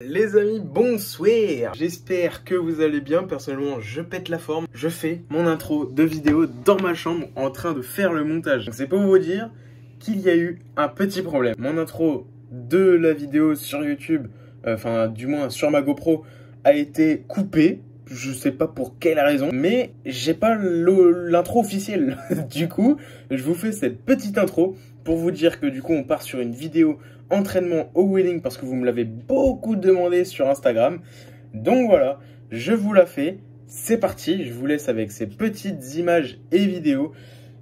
Les amis, bonsoir. J'espère que vous allez bien. Personnellement, je pète la forme. Je fais mon intro de vidéo dans ma chambre en train de faire le montage. Donc c'est pour vous dire qu'il y a eu un petit problème. Mon intro de la vidéo sur YouTube, enfin du moins sur ma GoPro, a été coupée. Je sais pas pour quelle raison, mais j'ai pas l'intro officielle. Du coup, je vous fais cette petite intro pour vous dire que du coup on part sur une vidéo entraînement au wheeling parce que vous me l'avez beaucoup demandé sur Instagram. Donc voilà, je vous la fais. C'est parti, je vous laisse avec ces petites images et vidéos.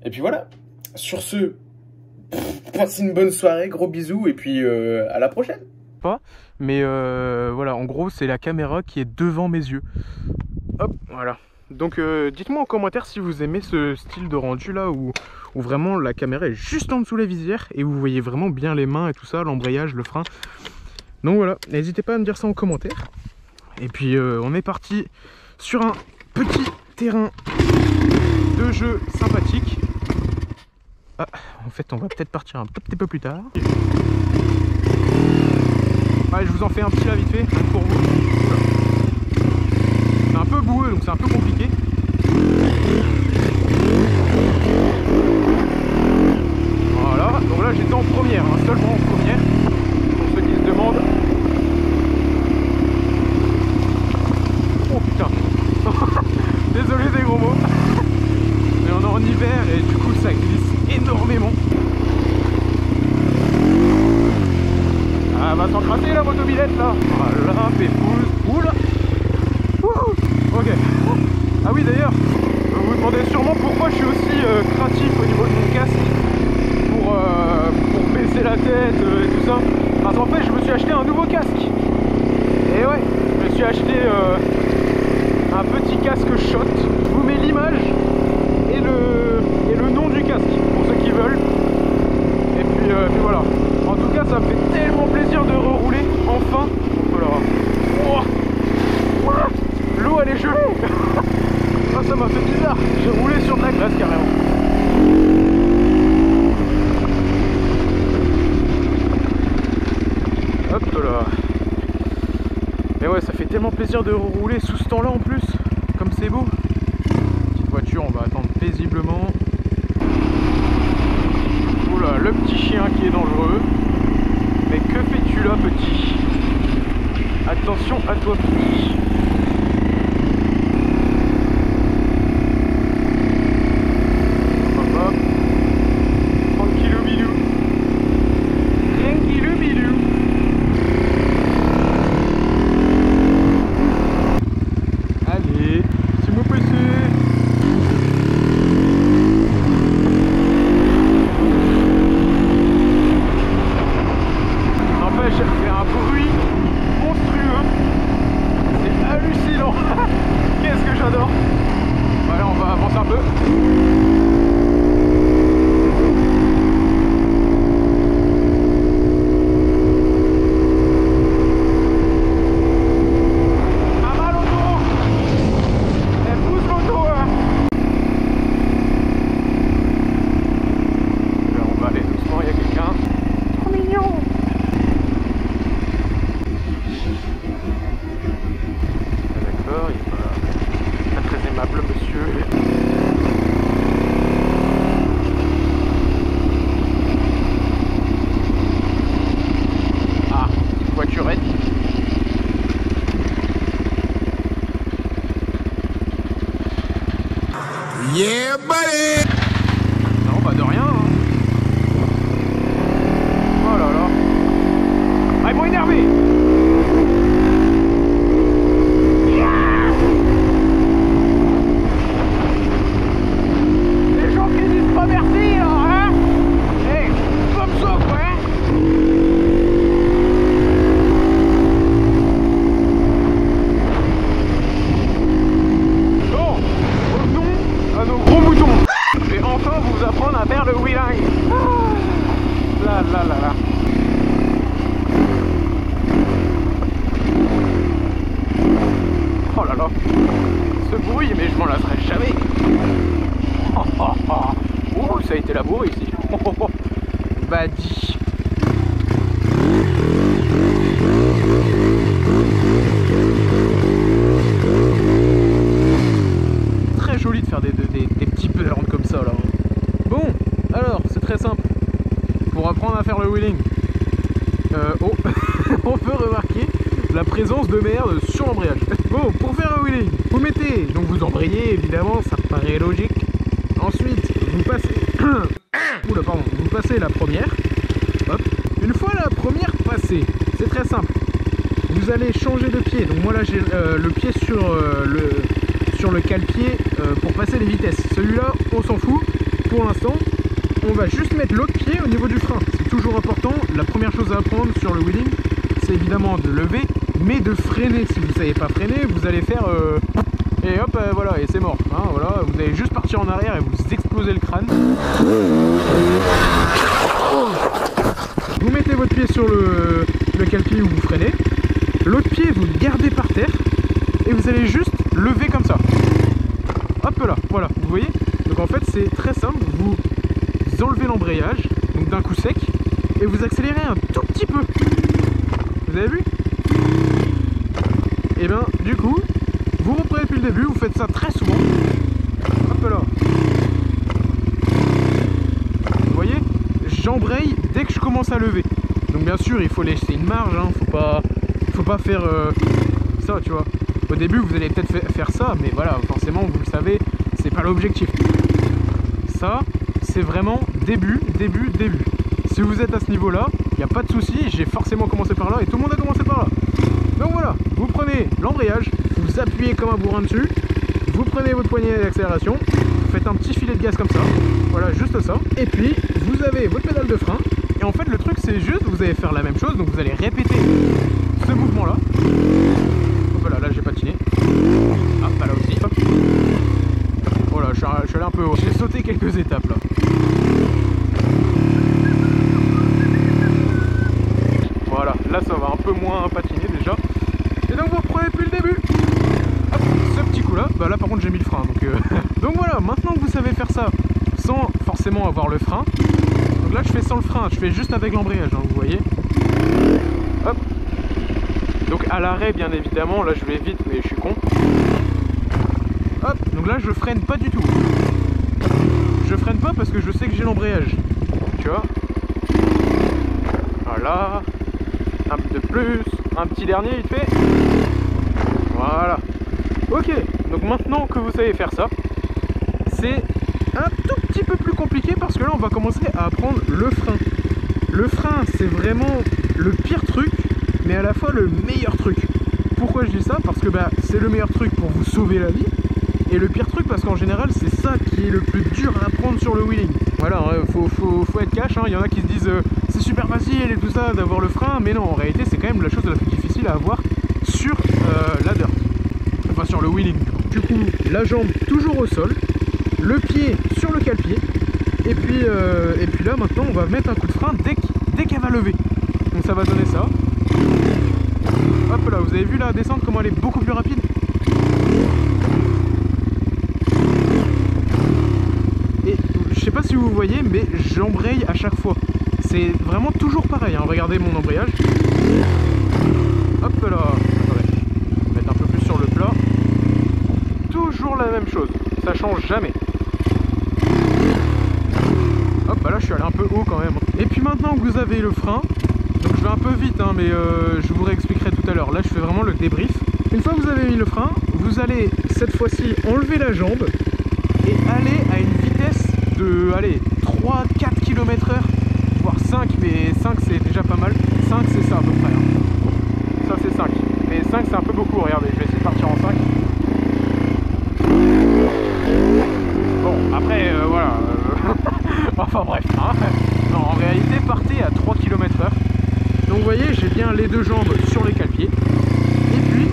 Et puis voilà, sur ce, passez une bonne soirée, gros bisous et puis à la prochaine. Pas, mais voilà, en gros c'est la caméra qui est devant mes yeux. Hop, voilà. Donc dites-moi en commentaire si vous aimez ce style de rendu là où vraiment la caméra est juste en dessous de la visière et vous voyez vraiment bien les mains et tout ça, l'embrayage, le frein. Donc voilà, n'hésitez pas à me dire ça en commentaire. Et puis on est parti sur un petit terrain de jeu sympathique. Ah, en fait on va peut-être partir un petit peu plus tard. Allez, je vous en fais un petit là vite fait pour vous. C'est un peu boueux donc c'est un peu compliqué. Voilà, donc là j'étais en première, hein, seulement en première, pour ceux qui se demandent. Oh putain. Désolé des gros mots. Mais on est en hiver et du coup ça glisse énormément. Ah, va s'encrasser la motobilette là. Voilà, pépouze. Oula. Ok. Ah oui d'ailleurs, vous vous demandez sûrement pourquoi je suis aussi craintif au niveau de mon casque pour baisser la tête et tout ça. Parce qu'en fait je me suis acheté un nouveau casque. Et ouais, je me suis acheté un petit casque Shot. Je vous mets l'image et le nom du casque pour ceux qui veulent. Et puis voilà. En tout cas ça me fait tellement plaisir de rerouler enfin. Voilà. Oh. L'eau elle est gelée. Ah, ça m'a fait bizarre. J'ai roulé sur de la glace carrément. Hop là. Mais ouais, ça fait tellement plaisir de rouler sous ce temps-là en plus. Comme c'est beau. Petite voiture, on va attendre paisiblement. Oula, le petit chien qui est dangereux. Mais que fais-tu là, petit? Attention à toi, petit. Yeah, buddy! Non, bah de rien. Hein. Oh là là. Ah, ils vont énerver. Les gens qui disent pas merci, là, hein? Hey, comme ça, quoi, hein? Nos gros moutons. Je vais enfin vous apprendre à faire le wheeling. Là là là là. Oh là là. Ce bruit, mais je m'en lasserai jamais. Oh, oh, oh. Oh, ça a été labouré ici. Oh, oh, oh. Bah dis. la présence de merde sur l'embrayage. Bon, pour faire un wheeling, vous mettez, donc vous embrayez évidemment, ça paraît logique. Ensuite, vous passez, oula pardon, vous passez la première. Hop. Une fois la première passée, c'est très simple. Vous allez changer de pied. Donc moi là j'ai le pied sur le cale-pied pour passer les vitesses. Celui-là, on s'en fout. Pour l'instant, on va juste mettre l'autre pied au niveau du frein. C'est toujours important. La première chose à apprendre sur le wheeling, c'est évidemment de lever, mais de freiner. Si vous ne savez pas freiner, vous allez faire et hop, voilà, et c'est mort. Hein, voilà, vous allez juste partir en arrière et vous explosez le crâne. Vous mettez votre pied sur le cale-pied où vous freinez. L'autre pied, vous le gardez par terre et vous allez juste lever comme ça. Hop là, voilà, vous voyez? Donc en fait, c'est très simple. Vous enlevez l'embrayage, donc d'un coup sec, et vous accélérez un tout petit peu. Vous avez vu? Et bien, du coup, vous reprenez depuis le début, vous faites ça très souvent. Hop là. Vous voyez? J'embraye dès que je commence à lever. Donc bien sûr, il faut laisser une marge, hein. Faut pas faire ça, tu vois. Au début, vous allez peut-être faire ça, mais voilà, forcément, vous le savez, c'est pas l'objectif. Ça, c'est vraiment début. Si vous êtes à ce niveau-là, il n'y a pas de souci, j'ai forcément commencé par là et tout le monde a commencé par là. Donc voilà, vous prenez l'embrayage, vous appuyez comme un bourrin dessus, vous prenez votre poignet d'accélération, vous faites un petit filet de gaz comme ça, voilà, juste ça. Et puis, vous avez votre pédale de frein. Et en fait, le truc, c'est juste, vous allez faire la même chose, donc vous allez répéter ce mouvement-là. Voilà, là j'ai patiné. Ah, pas là aussi. Hop. Voilà, je suis allé un peu haut. J'ai sauté quelques étapes là. Voilà, là ça va un peu moins patiner déjà. Et donc vous reprenez depuis le début. Hop, ce petit coup là, bah là par contre j'ai mis le frein. Donc voilà, maintenant que vous savez faire ça sans forcément avoir le frein. Donc là je fais sans le frein, je fais juste avec l'embrayage, hein, vous voyez. Hop. Donc à l'arrêt bien évidemment, là je vais vite mais je suis con. Hop, donc là je freine pas du tout. Je freine pas parce que je sais que j'ai l'embrayage. Tu vois. Voilà. Un peu de plus. Un petit dernier vite fait. Voilà. Ok, donc maintenant que vous savez faire ça, c'est un tout petit peu plus compliqué parce que là on va commencer à apprendre le frein. Le frein c'est vraiment le pire truc, mais à la fois le meilleur truc. Pourquoi je dis ça? Parce que bah, c'est le meilleur truc pour vous sauver la vie, et le pire truc parce qu'en général c'est ça qui est le plus dur à apprendre sur le wheeling. Voilà, faut être cash, hein. Il y en a qui se disent c'est super facile et tout ça d'avoir le frein, mais non, en réalité c'est quand même la chose la plus difficile à avoir sur la dirt, enfin sur le wheeling. Du coup, la jambe toujours au sol, le pied sur le cale-pied, et puis là maintenant on va mettre un coup de frein dès qu'elle va lever. Donc ça va donner ça. Hop là, vous avez vu la descente comment elle est beaucoup plus rapide. Et je sais pas si vous voyez, mais j'embraye à chaque fois. C'est vraiment toujours pareil, hein. Regardez mon embrayage. Hop là. Attendez. Mettre un peu plus sur le plat. Toujours la même chose. Ça change jamais. Hop, bah là je suis allé un peu haut quand même. Et puis maintenant que vous avez le frein, donc je vais un peu vite, hein, mais je vous réexpliquerai tout à l'heure. Là je fais vraiment le débrief. Une fois que vous avez mis le frein, vous allez cette fois-ci enlever la jambe et aller à une vitesse de 3-4 km/h, voire 5, mais 5 c'est déjà pas mal. 5 c'est ça à peu près, hein. Ça c'est 5. Mais 5 c'est un peu beaucoup, regardez, je vais essayer de partir en 5. Bon, après, voilà. Enfin bref, hein. Non, en réalité, partez à 3 km/h. Donc vous voyez, j'ai bien les deux jambes sur les cale-pieds. Et puis,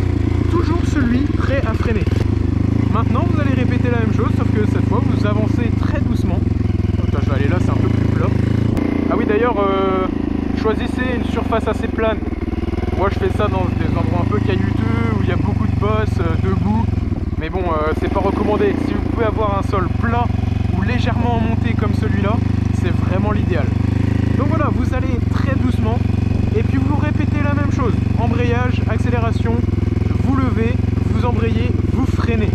toujours celui prêt à freiner. Maintenant, vous allez répéter la même chose, sauf que cette fois, vous avancez très doucement. Attends, je vais aller là, c'est un peu plus plat. Ah oui, d'ailleurs, choisissez une surface assez plane. Moi, je fais ça dans des endroits un peu caillouteux, où il y a beaucoup de bosses, de boue. Mais bon, c'est pas recommandé. Si vous pouvez avoir un sol plat ou légèrement en montée comme celui-là, c'est vraiment l'idéal. Donc voilà, vous allez très doucement et puis vous répétez la même chose. Embrayage, accélération, vous levez, vous embrayez, vous freinez.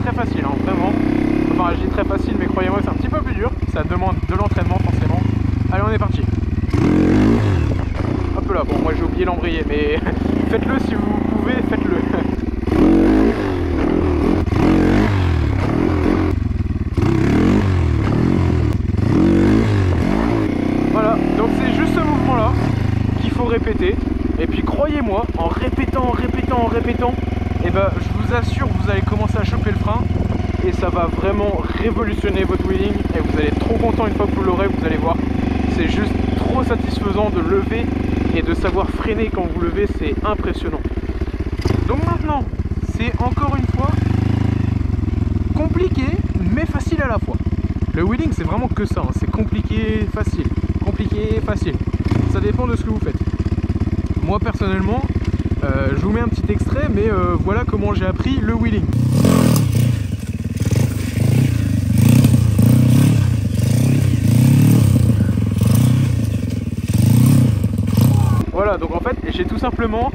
Très facile, hein, vraiment. Enfin, je dis très facile, mais croyez-moi, c'est un petit peu plus dur. Ça demande de l'entraînement, forcément. Allez, on est parti. Hop là, bon, moi j'ai oublié l'embrayer, mais faites-le si vous pouvez, faites-le. Voilà, donc c'est juste ce mouvement-là qu'il faut répéter. Et puis croyez-moi, en répétant, et ben je vous assure, vous allez commencer à choper le frein. Et ça va vraiment révolutionner votre wheeling. Et vous allez être trop content une fois que vous l'aurez, vous allez voir. C'est juste trop satisfaisant de lever et de savoir freiner quand vous levez, c'est impressionnant. Donc maintenant, c'est encore une fois compliqué mais facile à la fois. Le wheeling c'est vraiment que ça, hein. C'est compliqué, facile. Compliqué, facile. Ça dépend de ce que vous faites. Moi personnellement, je vous mets un petit extrait, mais voilà comment j'ai appris le wheeling. Voilà, donc en fait j'ai tout simplement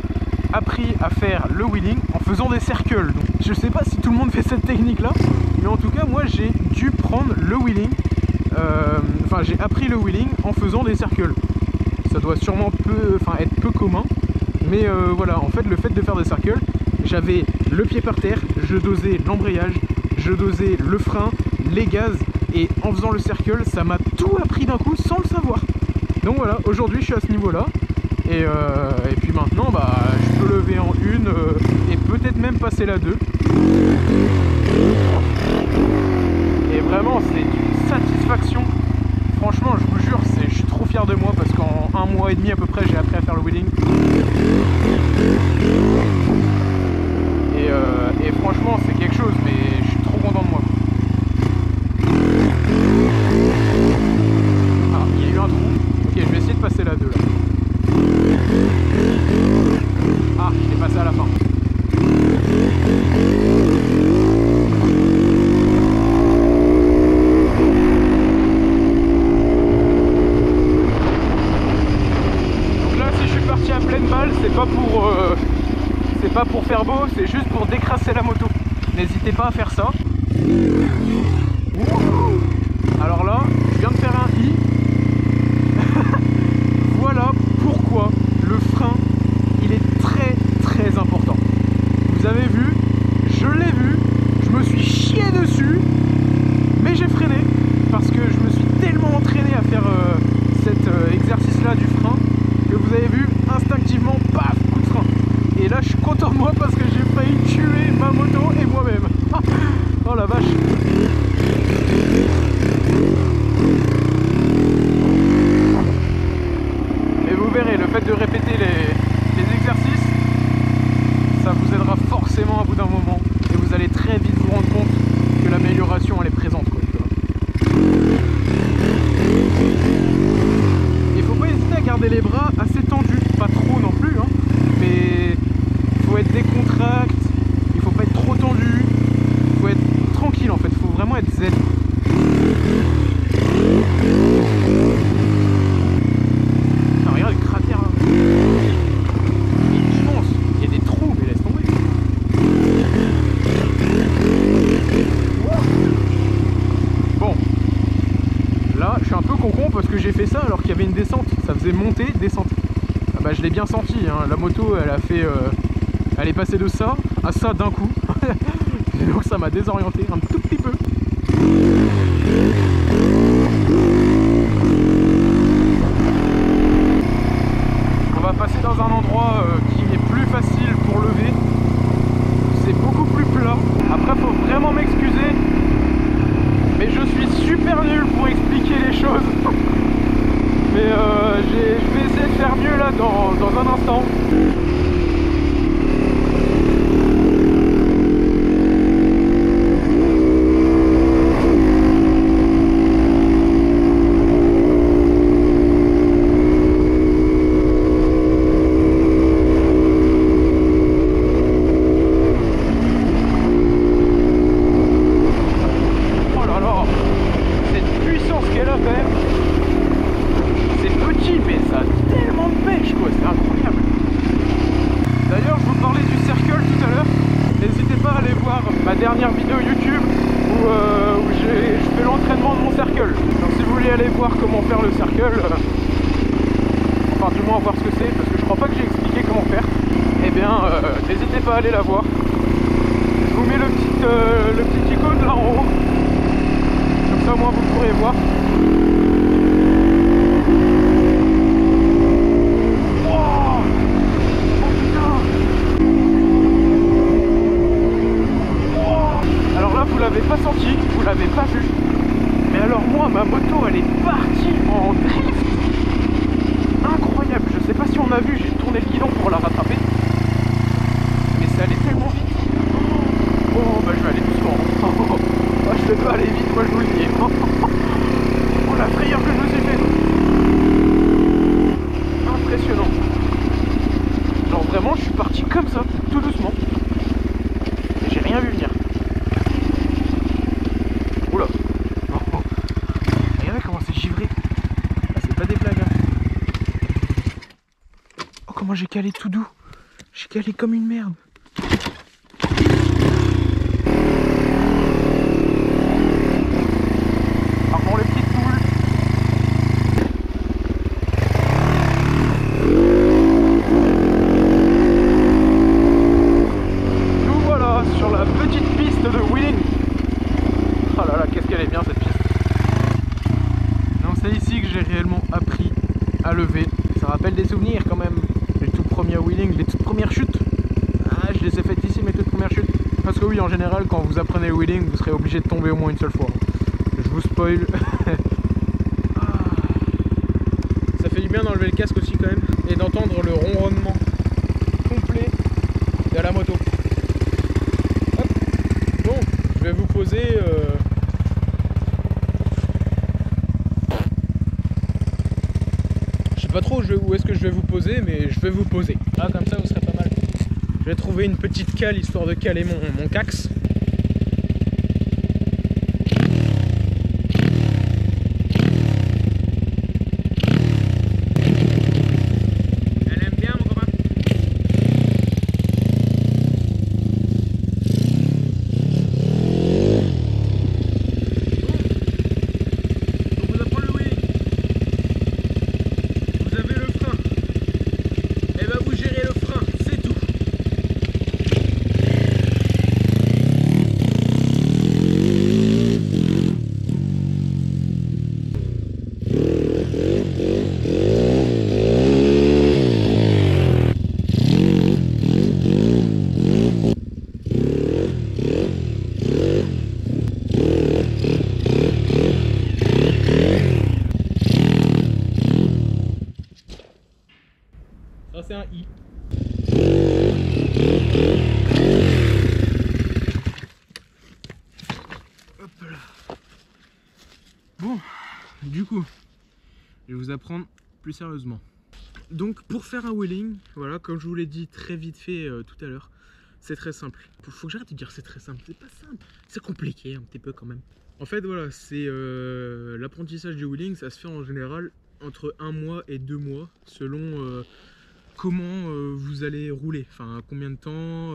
appris à faire le wheeling en faisant des circles. Donc, je sais pas si tout le monde fait cette technique là, mais en tout cas moi j'ai dû prendre le wheeling, enfin j'ai appris le wheeling en faisant des circles. Ça doit sûrement être peu commun, mais voilà, en fait le fait de faire des circles, j'avais le pied par terre, je dosais l'embrayage, je dosais le frein, les gaz, et en faisant le circle ça m'a tout appris d'un coup sans le savoir. Donc voilà, aujourd'hui je suis à ce niveau là. Et puis maintenant, bah, je peux lever en une et peut-être même passer la 2. Et vraiment, c'est une satisfaction. Franchement, je vous jure, je suis trop fier de moi parce qu'en 1 mois et demi à peu près, j'ai appris à faire le wheeling. Et franchement, c'est quelque chose, mais je suis trop content de moi. Ah, il y a eu un trou. Ok, je vais essayer de passer la 2 là. Ah, je l'ai passé à la fin. Donc là, si je suis parti à pleine balle, c'est pas pour faire beau, c'est juste pour décrasser la moto. N'hésitez pas à faire ça. Alors là, je viens de faire un I. Voilà pourquoi le frein il est très important. Vous avez vu, je l'ai vu, je me suis chié dessus, mais j'ai freiné parce que je me suis tellement entraîné à faire cet exercice là du frein que vous avez vu instinctivement, paf, coup de frein. Et là je suis content de moi parce que j'ai failli tuer ma moto et moi-même. Oh la vache. Vous verrez, le fait de répéter les exercices, ça vous aidera forcément à bout d'un moment et vous allez très vite vous rendre compte que l'amélioration elle est présente, quoi. Il faut pas hésiter à garder les bras assez tendus, pas trop non plus, hein, mais il faut être décontracté, il faut pas être trop tendu, il faut être tranquille en fait, il faut vraiment être zen. Parce que j'ai fait ça alors qu'il y avait une descente, ça faisait monter, descente. Ah bah je l'ai bien senti, hein. La moto elle a fait, elle est passée de ça à ça d'un coup. Donc ça m'a désorienté un tout petit peu. On va passer dans un endroit qui est plus facile pour lever. C'est beaucoup plus plat. Après faut vraiment m'excuser, mais je suis super nul pour expliquer les choses. Mais je vais essayer de faire mieux là dans un instant. Dernière vidéo YouTube où je fais l'entraînement de mon cercle. Donc si vous voulez aller voir comment faire le cercle, enfin du moins voir ce que c'est, parce que je crois pas que j'ai expliqué comment faire, et n'hésitez pas à aller la voir. Je vous mets le petit icône là en haut. Comme ça au moins vous pourrez voir. Oh, putain. Oh. Alors là vous l'avez pas senti, vous l'avez pas vu. Mais alors moi ma moto elle est partie en drift. Incroyable, je sais pas si on a vu, j'ai tourné le guidon pour la rattraper. Mais ça allait tellement vite. Oh bah je vais aller doucement. Oh, je vais pas aller vite, moi je vous le dis. Oh la frayeur que je me suis fait. Impressionnant. Genre vraiment je suis parti comme ça, tout doucement. Et j'ai rien vu venir. Oula. Oh. Regardez comment c'est givré. Ah, c'est pas des blagues hein. Oh comment j'ai calé tout doux. J'ai calé comme une merde. À lever, ça rappelle des souvenirs quand même. Les tout premiers wheeling, les toutes premières chutes. Ah, je les ai faites ici mes toutes premières chutes. Parce que oui, en général, quand vous apprenez le wheeling, vous serez obligé de tomber au moins une seule fois. Je vous spoil. Ça fait du bien d'enlever le casque aussi quand même et d'entendre le ronronnement complet de la moto. Hop. Donc, je vais vous poser. Pas trop où est-ce que je vais vous poser, mais je vais vous poser. Là comme ça vous serez pas mal. Je vais trouver une petite cale histoire de caler mon cax. Elle aime bien mon copain. On vous apprend le wheeling. Ça c'est un I. Hop là. Bon, du coup, je vais vous apprendre plus sérieusement. Donc pour faire un wheeling, voilà, comme je vous l'ai dit très vite fait tout à l'heure, c'est très simple. Faut que j'arrête de dire c'est très simple, c'est pas simple, c'est compliqué un petit peu quand même. En fait voilà, c'est l'apprentissage du wheeling, ça se fait en général entre 1 mois et 2 mois selon comment vous allez rouler, enfin combien de temps,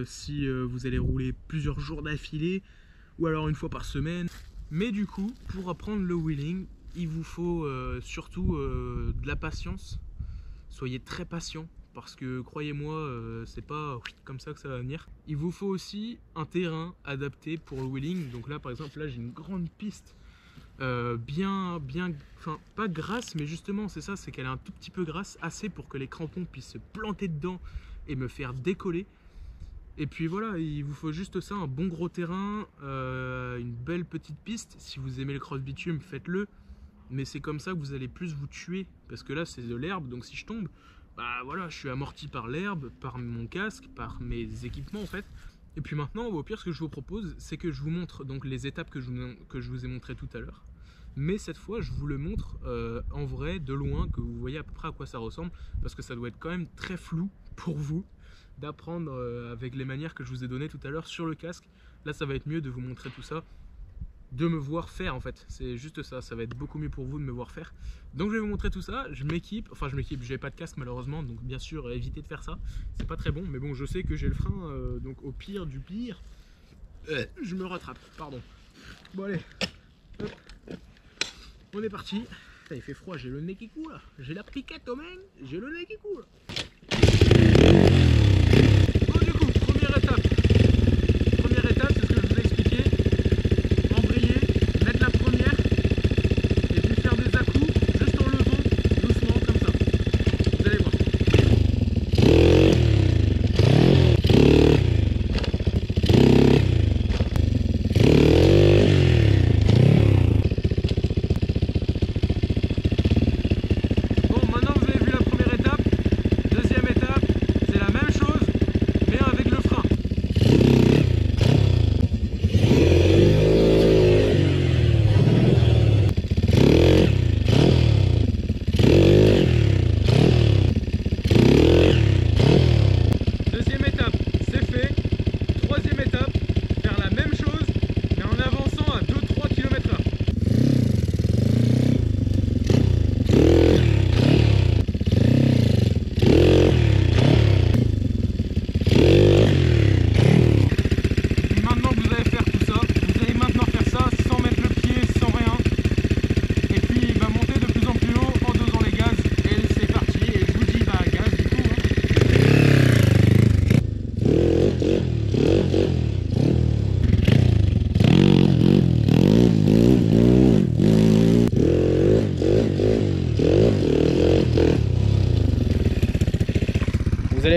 si vous allez rouler plusieurs jours d'affilée ou alors une fois par semaine. Mais du coup, pour apprendre le wheeling, il vous faut surtout de la patience. Soyez très patient parce que croyez-moi, c'est pas comme ça que ça va venir. Il vous faut aussi un terrain adapté pour le wheeling. Donc là par exemple, là j'ai une grande piste enfin pas grasse, mais justement c'est ça, c'est qu'elle est un tout petit peu grasse, assez pour que les crampons puissent se planter dedans et me faire décoller. Et puis voilà, il vous faut juste ça, un bon gros terrain, une belle petite piste. Si vous aimez le cross bitume, faites-le, mais c'est comme ça que vous allez plus vous tuer, parce que là c'est de l'herbe, donc si je tombe, bah voilà, je suis amorti par l'herbe, par mon casque, par mes équipements en fait. Et puis maintenant, au pire, ce que je vous propose, c'est que je vous montre donc les étapes que je vous ai montrées tout à l'heure. Mais cette fois, je vous le montre en vrai, de loin, que vous voyez à peu près à quoi ça ressemble, parce que ça doit être quand même très flou pour vous d'apprendre avec les manières que je vous ai données tout à l'heure sur le casque. Là, ça va être mieux de vous montrer tout ça, de me voir faire en fait. C'est juste ça, ça va être beaucoup mieux pour vous de me voir faire. Donc je vais vous montrer tout ça, je m'équipe, j'ai pas de casque malheureusement, donc bien sûr évitez de faire ça, c'est pas très bon, mais bon je sais que j'ai le frein, donc au pire du pire, je me rattrape, pardon. Bon allez, hop. On est parti. Putain, il fait froid, j'ai le nez qui coule, j'ai la piquette au main, j'ai le nez qui coule.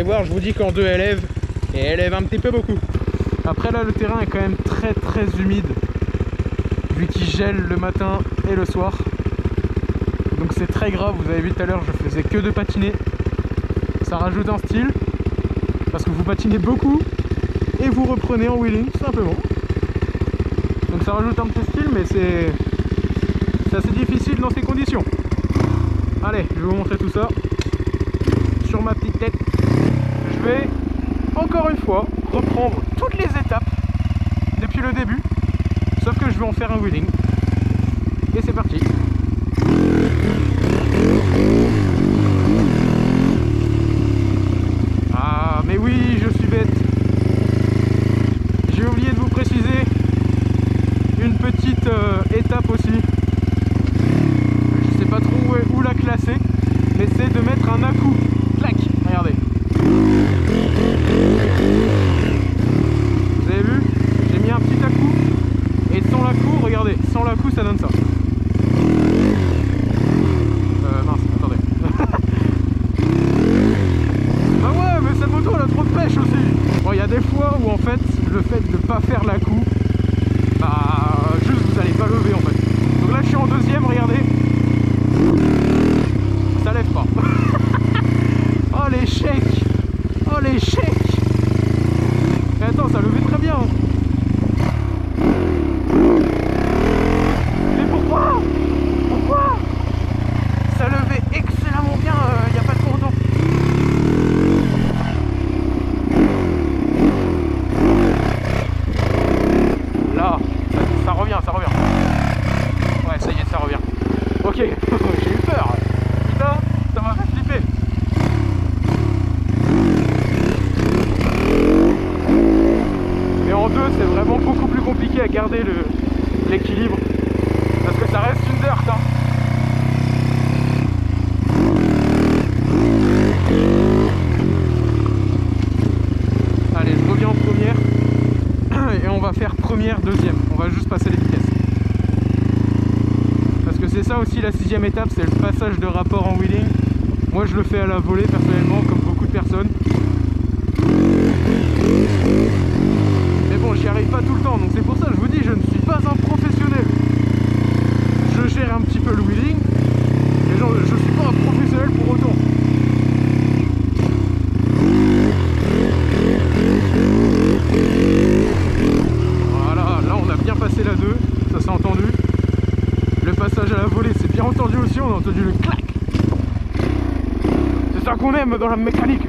voir, je vous dis qu'en 2 elle lève, et elle lève un petit peu beaucoup. Après là le terrain est quand même très humide, vu qu'il gèle le matin et le soir. Donc c'est très grave, vous avez vu tout à l'heure je faisais que de patiner. Ça rajoute un style, parce que vous patinez beaucoup, et vous reprenez en wheeling tout simplement. Donc ça rajoute un petit style, mais c'est assez difficile dans ces conditions. Allez, je vais vous montrer tout ça sur ma petite tête. Je vais encore une fois reprendre toutes les étapes depuis le début, sauf que je vais en faire un wheeling. Et c'est parti. Ah mais oui, je suis bête. J'ai oublié de vous préciser une petite étape aussi. Je sais pas trop où la classer, mais c'est de mettre un à-coup. Clac, regardez. Vous avez vu? J'ai mis un petit à-coup. Et sans l'à-coup, regardez, sans l'à-coup ça donne ça. Mince, attendez. Ah ouais, mais cette moto elle a trop de pêche aussi. Bon, il y a des fois où en fait, le fait de pas faire l'à-coup, bah juste vous allez pas lever en fait. Donc là je suis en deuxième, regardez. Ça lève pas. Oh l'échec. Oh l'échec. Mais attends, ça levait très bien. Mais pourquoi? Pourquoi? Ça levait excellemment bien, il n'y a pas de cordon. Là, ça revient, ça revient. Ouais, ça y est, ça revient. Ok, j'ai eu peur. Putain, ça m'a fait flipper. Et en 2, c'est vraiment beaucoup plus compliqué à garder l'équilibre. Parce que ça reste une dirt, hein. Allez, je reviens en première. Et on va faire première, deuxième. On va juste passer les vitesses. Parce que c'est ça aussi la 6ème étape, c'est le passage de rapport en wheeling. Moi je le fais à la volée personnellement, comme beaucoup de personnes. Mais bon, j'y arrive pas tout le temps, donc c'est pour ça que je vous dis, je ne suis pas un professionnel. Je gère un petit peu le wheeling, mais genre, je suis pas un professionnel pour autant. Voilà, là on a bien passé la 2, ça s'est entendu. Le passage à la volée, c'est bien entendu aussi, on a entendu le clac. C'est ça qu'on aime dans la mécanique.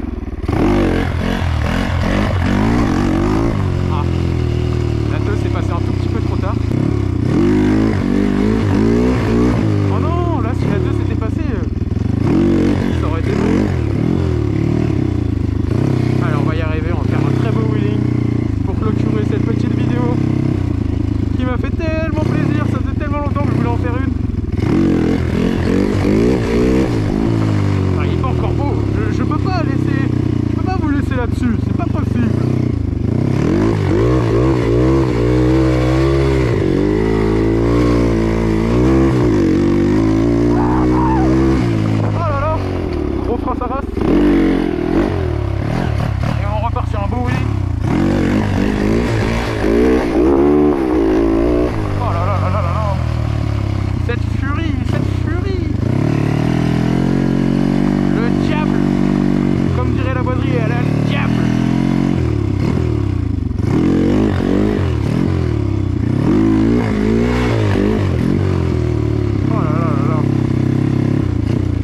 Ah, la 2 s'est passée un tout petit peu trop tard. Oh non, là si la 2 s'était passée, ça aurait été beau. Allez, on va y arriver, on va faire un très beau wheeling pour clôturer cette petite vidéo qui m'a fait tellement plaisir, ça faisait tellement longtemps que je voulais en faire une. Ah, il est pas encore beau, je peux pas vous laisser là-dessus, c'est pas possible. Oh là là, gros frein sa race. Et on repart sur un beau wheeling. Oh là là là là là. Cette furie. Le diable. Comme dirait la boiserie, elle a le diable. Oh là là là là.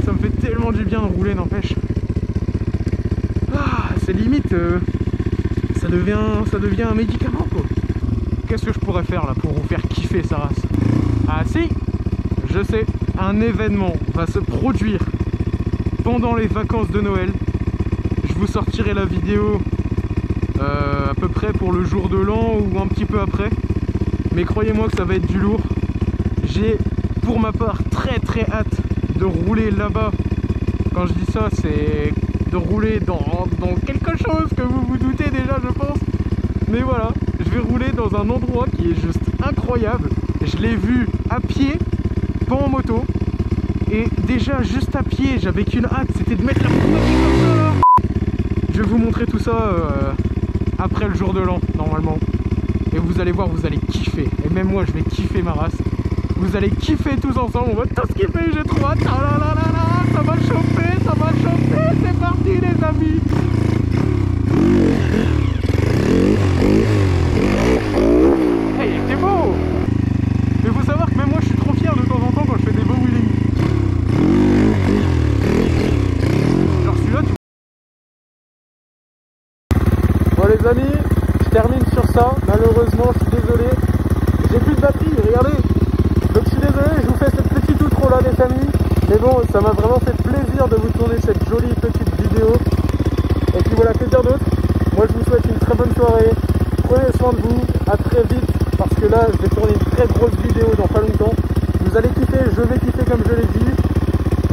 Ça me fait tellement du bien de rouler, n'empêche. Ah, c'est limite, ça devient un médicament quoi. Qu'est-ce que je pourrais faire là pour vous faire kiffer sa race? Ah si, je sais, un événement va se produire pendant les vacances de Noël. Je vous sortirai la vidéo à peu près pour le jour de l'an ou un petit peu après. Mais croyez-moi que ça va être du lourd. J'ai pour ma part très hâte de rouler là-bas. Quand je dis ça, c'est de rouler dans quelque chose que vous vous doutez déjà, je pense. Mais voilà, je vais rouler dans un endroit qui est juste incroyable. Je l'ai vu à pied, pas en moto. Et déjà juste à pied, j'avais qu'une hâte, c'était de mettre la moto comme ça là. Je vais vous montrer tout ça après le jour de l'an, normalement. Et vous allez voir, vous allez kiffer. Et même moi, je vais kiffer ma race. Vous allez kiffer tous ensemble, on va tous kiffer, j'ai trop hâte. Ah là là là là, ça va chauffer, ça va chauffer. C'est parti les amis. Hey, il était beau. Mais faut savoir que même moi, je suis trop fier de temps en temps quand je fais des beaux wheelings. Genre celui-là, tu... Bon les amis, je termine sur ça. Malheureusement, je suis désolé. J'ai plus de batterie, regardez. Donc je suis désolé, je vous fais cette petite outro là les amis. Mais bon, ça m'a vraiment fait plaisir de vous tourner cette jolie petite vidéo. Et puis voilà, que dire d'autre? Moi je vous souhaite une très bonne soirée. Prenez soin de vous, à très vite. Parce que là, je vais tourner une très grosse vidéo dans pas longtemps. Vous allez kiffer, je vais kiffer comme je l'ai dit.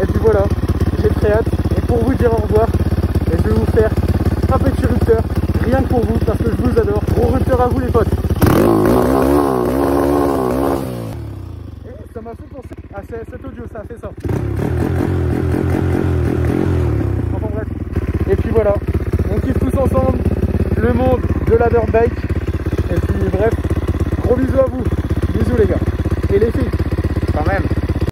Et puis voilà, j'ai très hâte. Et pour vous dire au revoir, et je vais vous faire un petit rupteur. Rien que pour vous, parce que je vous adore. Gros rupteur à vous les potes. Ça m'a fait penser à cet audio, ça a fait ça. Enfin bref. Et puis voilà, on kiffe tous ensemble le monde de la dirt bike. Et puis bref, gros bisous à vous. Bisous les gars.